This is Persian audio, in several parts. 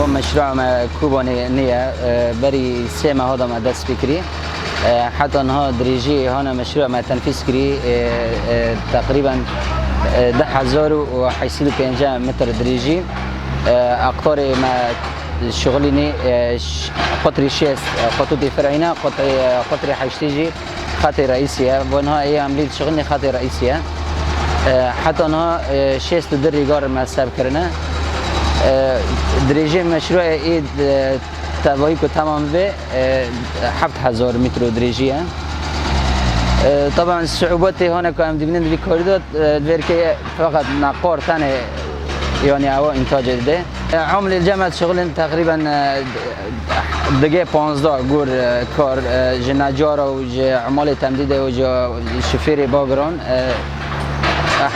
مشروع ما كوباني نية بري سيما هذا ما دست فكري حتى انها دريجي هنا مشروع ما تنفيذ كري تقريبا 10,050 متر دريجي اقطاري ما شغليني قطري شيس خطوطي فرعينا قطري حيشتيجي خطي رئيسية وانها هي عملية شغلني خطي رئيسية حتى انها شيس تدري جار ما ساب كرنا دريجي مشروع ايد تبايكو تمام به 7,000 متر دريجية طبعا الصعوبات هنا كان دبنين في كوردات الفيركي فقط نقار ثاني يعني او انتاج ده عمل الجامعة شغلين تقريبا دقيقة 15 جور كار جناجارة وجا عمال تمديد وجا شفيري باغران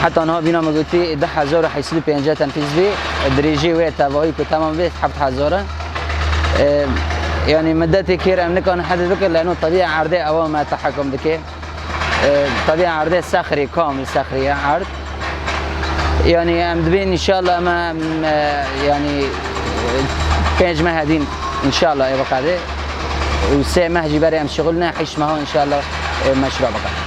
حتى انها بينا مقولتي 10,050 تنفيذ بي دريجي ويا تبايك تمام بي 7,000 يعني مدتي كثير امنك انا حدد بك لانه طبيعه عرضيه اول ما تحكم بك طبيعه عرضيه صخري كامل صخريه عرض يعني امدبين ان شاء الله ما يعني بيج مهدين ان شاء الله يبقى هذا وسي مهجي بري ام شغلنا حيش ما هو ان شاء الله مشروع بقى